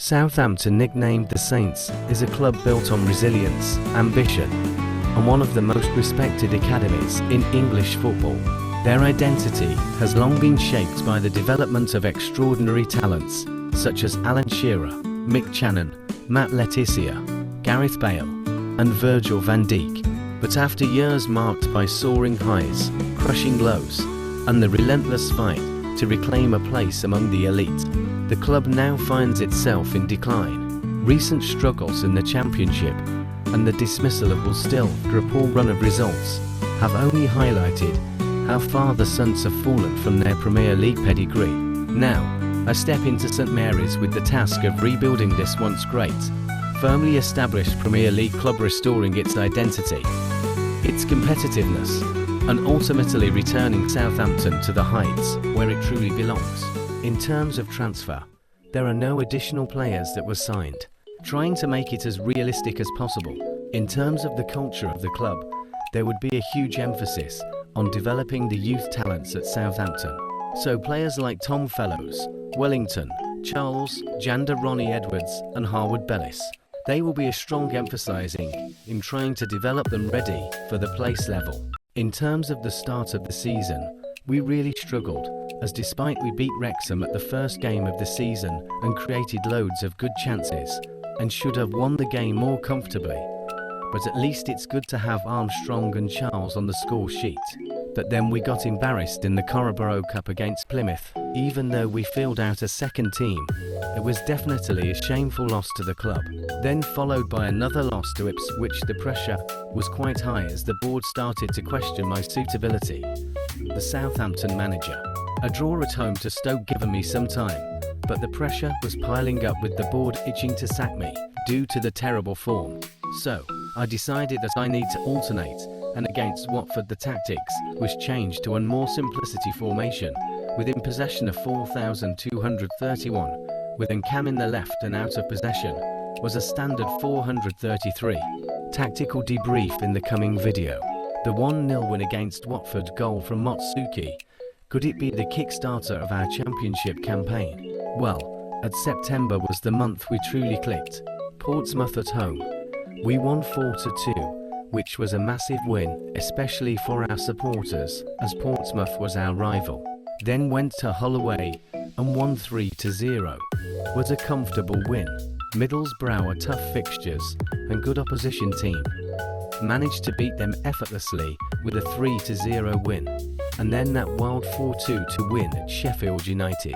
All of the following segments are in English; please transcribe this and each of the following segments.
Southampton, nicknamed the Saints, is a club built on resilience, ambition, and one of the most respected academies in English football. Their identity has long been shaped by the development of extraordinary talents, such as Alan Shearer, Mick Channon, Matt Tissier, Gareth Bale, and Virgil van Dijk. But after years marked by soaring highs, crushing lows, and the relentless fight to reclaim a place among the elite, the club now finds itself in decline. Recent struggles in the Championship and the dismissal of Hull Still after a poor run of results have only highlighted how far the Saints have fallen from their Premier League pedigree. Now, I step into St Mary's with the task of rebuilding this once great, firmly established Premier League club, restoring its identity, its competitiveness, and ultimately returning Southampton to the heights where it truly belongs. In terms of transfer, there are no additional players that were signed, trying to make it as realistic as possible. In terms of the culture of the club, there would be a huge emphasis on developing the youth talents at Southampton. So players like Tom Fellows, Wellington, Charles, Janda, Ronnie Edwards and Harwood Bellis, they will be a strong emphasising in trying to develop them ready for the place level. In terms of the start of the season, we really struggled, as despite we beat Wrexham at the first game of the season and created loads of good chances, and should have won the game more comfortably, but at least it's good to have Armstrong and Charles on the score sheet. But then we got embarrassed in the Carabao Cup against Plymouth. Even though we filled out a second team, it was definitely a shameful loss to the club. Then followed by another loss to Ipswich. The pressure was quite high as the board started to question my suitability. The Southampton manager. A draw at home to Stoke given me some time, but the pressure was piling up with the board itching to sack me due to the terrible form. So, I decided that I need to alternate, and against Watford the tactics was changed to a more simplicity formation, within possession of 4,231, with Nkam in the left and out of possession was a standard 433. Tactical debrief in the coming video. The 1-0 win against Watford, goal from Motsuki. Could it be the kickstarter of our Championship campaign? Well, at September was the month we truly clicked. Portsmouth at home. We won 4-2, which was a massive win, especially for our supporters, as Portsmouth was our rival. Then went to Hull away and won 3-0. Was a comfortable win. Middlesbrough are tough fixtures and good opposition team. Managed to beat them effortlessly with a 3-0 win. And then that wild 4-2 to win at Sheffield United.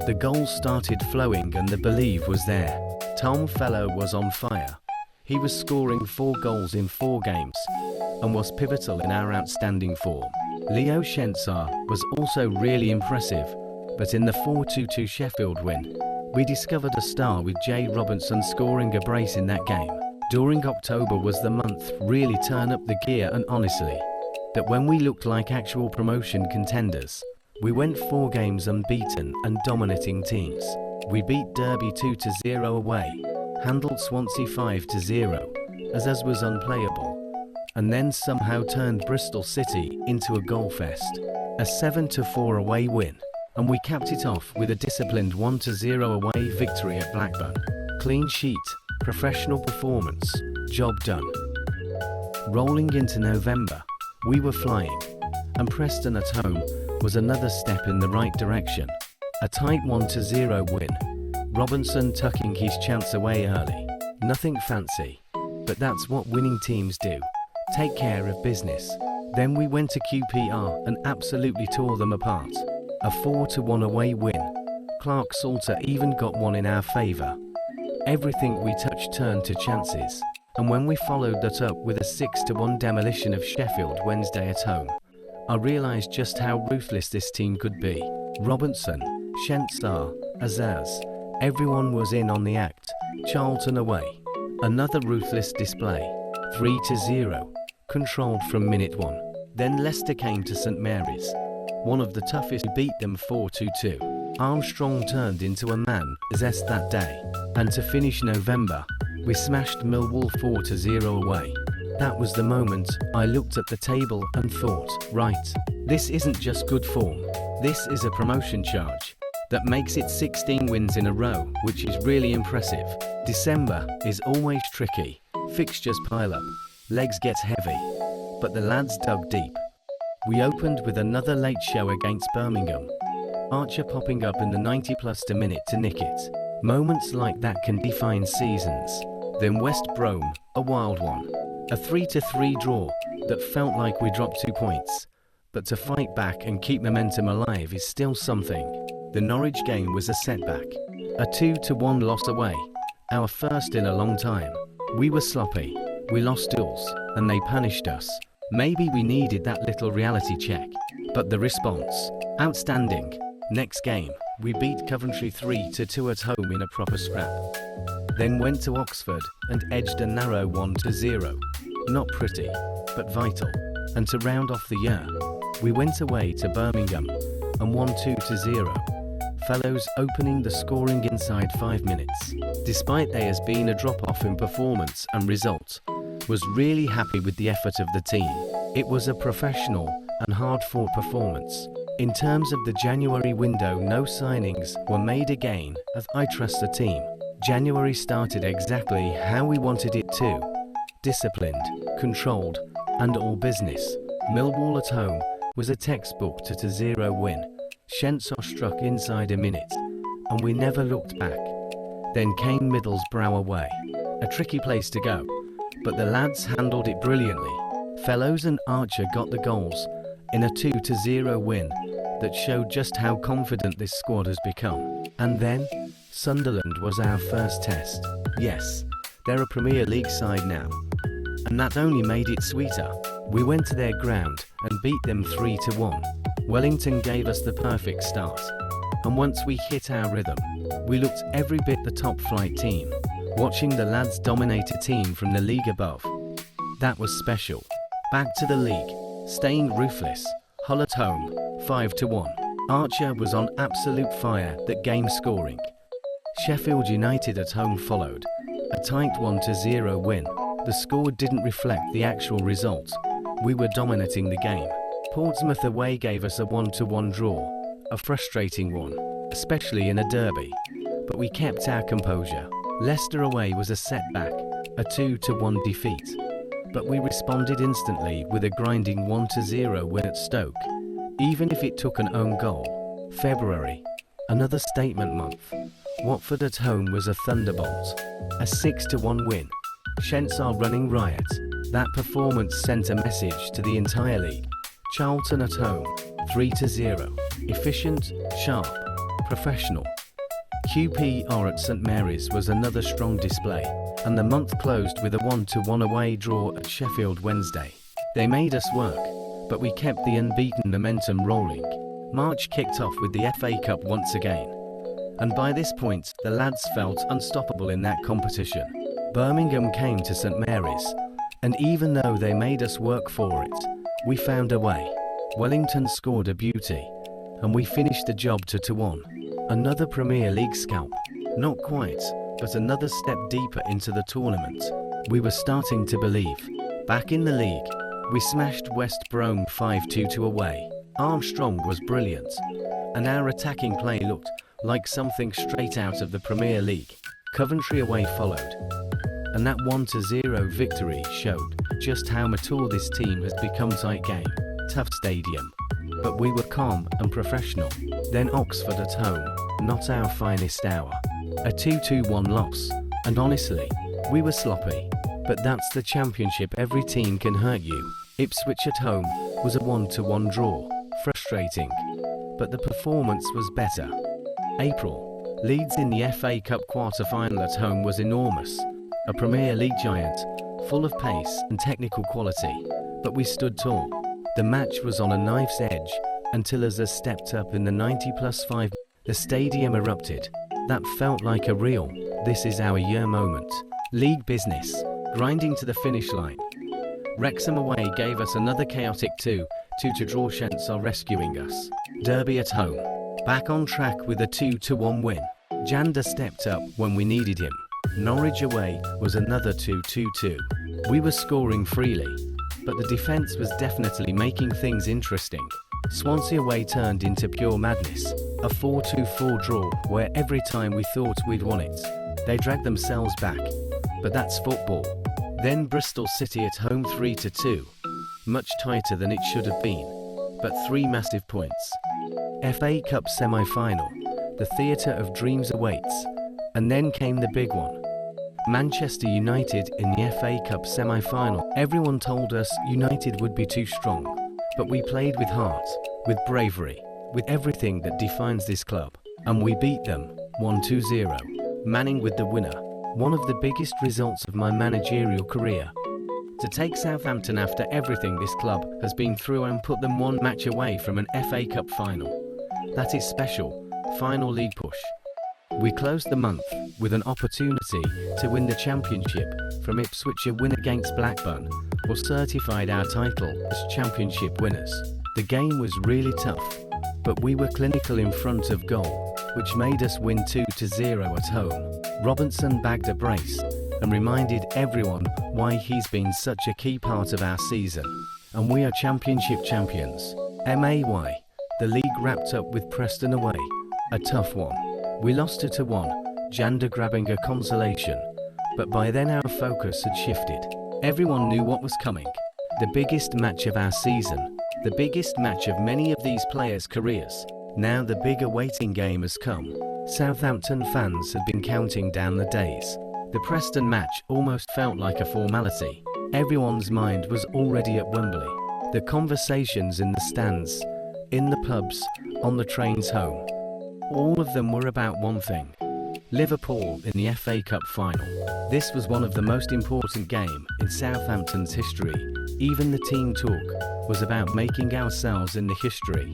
The goals started flowing and the belief was there. Tom Fellow was on fire. He was scoring 4 goals in 4 games and was pivotal in our outstanding form. Leo Shensar was also really impressive, but in the 4-2 Sheffield win, we discovered a star with Jay Robinson scoring a brace in that game. During October was the month really turn up the gear, and honestly, that when we looked like actual promotion contenders, we went 4 games unbeaten and dominating teams. We beat Derby 2-0 away, handled Swansea 5-0, as was unplayable, and then somehow turned Bristol City into a goal fest. A 7-4 away win, and we capped it off with a disciplined 1-0 away victory at Blackburn. Clean sheet, professional performance, job done. Rolling into November, we were flying, and Preston at home was another step in the right direction. A tight 1-0 win, Robinson tucking his chance away early. Nothing fancy, but that's what winning teams do. Take care of business. Then we went to QPR and absolutely tore them apart. A 4-1 away win. Clark Salter even got one in our favour. Everything we touched turned to chances. And when we followed that up with a 6-1 demolition of Sheffield Wednesday at home, I realised just how ruthless this team could be. Robinson, Shensar, Azaz, everyone was in on the act. Charlton away. Another ruthless display. 3-0. Controlled from minute 1. Then Leicester came to St Mary's. One of the toughest, beat them 4-2. Armstrong turned into a man possessed that day. And to finish November, we smashed Millwall 4-0 away. That was the moment I looked at the table and thought, right, this isn't just good form, this is a promotion charge. That makes it 16 wins in a row, which is really impressive. December is always tricky. Fixtures pile up, legs get heavy, but the lads dug deep. We opened with another late show against Birmingham. Archer popping up in the 90+ minute to nick it. Moments like that can define seasons. Then West Brom, a wild one. A 3-3 draw that felt like we dropped 2 points. But to fight back and keep momentum alive is still something. The Norwich game was a setback. A 2-1 loss away. Our first in a long time. We were sloppy. We lost duels, and they punished us. Maybe we needed that little reality check. But the response, outstanding. Next game, we beat Coventry 3-2 at home in a proper scrap. Then went to Oxford and edged a narrow 1-0. Not pretty, but vital. And to round off the year, we went away to Birmingham and won 2-0. Fellows opening the scoring inside 5 minutes. Despite there has been a drop-off in performance and result, was really happy with the effort of the team. It was a professional and hard-fought performance. In terms of the January window, no signings were made again, as I trust the team. January started exactly how we wanted it to. Disciplined, controlled, and all business. Millwall at home was a textbook 2-0 win. Shearer struck inside a minute, and we never looked back. Then came Middlesbrough away. A tricky place to go, but the lads handled it brilliantly. Fellows and Archer got the goals in a 2-0 win that showed just how confident this squad has become. And then, Sunderland was our first test. Yes, they're a Premier League side now, and that only made it sweeter. We went to their ground and beat them 3-1. Wellington gave us the perfect start, and once we hit our rhythm, we looked every bit the top flight team. Watching the lads dominate a team from the league above, that was special. Back to the league, staying ruthless. Hull at home, 5-1. Archer was on absolute fire that game scoring. Sheffield United at home followed, a tight 1-0 win. The score didn't reflect the actual result. We were dominating the game. Portsmouth away gave us a 1-1 draw, a frustrating one, especially in a derby. But we kept our composure. Leicester away was a setback, a 2-1 defeat. But we responded instantly with a grinding 1-0 win at Stoke, even if it took an own goal. February, another statement month. Watford at home was a thunderbolt, a 6-1 win. Shearer running riot. That performance sent a message to the entire league. Charlton at home, 3-0. Efficient, sharp, professional. QPR at St Mary's was another strong display, and the month closed with a 1-1 away draw at Sheffield Wednesday. They made us work, but we kept the unbeaten momentum rolling. March kicked off with the FA Cup once again, and by this point the lads felt unstoppable in that competition. Birmingham came to St Mary's, and even though they made us work for it, we found a way. Wellington scored a beauty, and we finished the job 2-1. Another Premier League scalp. Not quite, but another step deeper into the tournament. We were starting to believe. Back in the league, we smashed West Brom 5-2 away. Armstrong was brilliant, and our attacking play looked like something straight out of the Premier League. Coventry away followed, and that 1-0 victory showed just how mature this team has become. Tight game, tough stadium, but we were calm and professional. Then Oxford at home, not our finest hour. A 2-1 loss, and honestly, we were sloppy. But that's the Championship, every team can hurt you. Ipswich at home was a 1-1 draw, frustrating, but the performance was better. April, Leeds in the FA Cup quarter-final at home was enormous. A Premier League giant, full of pace and technical quality, but we stood tall. The match was on a knife's edge until Azza stepped up in the 90+5. The stadium erupted. That felt like a real "this is our year" moment. League business, grinding to the finish line. Wrexham away gave us another chaotic 2-2 draw. Shearer rescuing us. Derby at home, back on track with a 2-1 win. Janda stepped up when we needed him. Norwich away was another 2-2. We were scoring freely, but the defence was definitely making things interesting. Swansea away turned into pure madness. A 4-4 draw where every time we thought we'd won it, they dragged themselves back. But that's football. Then Bristol City at home 3-2. Much tighter than it should have been, but 3 massive points. FA Cup semi-final, the theatre of dreams awaits, and then came the big one. Manchester United in the FA Cup semi-final. Everyone told us United would be too strong, but we played with heart, with bravery, with everything that defines this club, and we beat them 1-0. Manning with the winner, one of the biggest results of my managerial career. To take Southampton after everything this club has been through and put them 1 match away from an FA Cup final. That is special. Final league push. We closed the month with an opportunity to win the championship from Ipswich. A win against Blackburn or certified our title as championship winners. The game was really tough, but we were clinical in front of goal, which made us win 2-0 at home. Robinson bagged a brace and reminded everyone why he's been such a key part of our season. And we are championship champions. MAY. The league wrapped up with Preston away. A tough one. We lost 2-1, Janda grabbing a consolation. But by then our focus had shifted. Everyone knew what was coming. The biggest match of our season. The biggest match of many of these players' careers. Now the big awaiting game has come. Southampton fans had been counting down the days. The Preston match almost felt like a formality. Everyone's mind was already at Wembley. The conversations in the stands, in the pubs, on the trains home. All of them were about one thing. Liverpool in the FA Cup final. This was one of the most important games in Southampton's history. Even the team talk was about making ourselves in the history.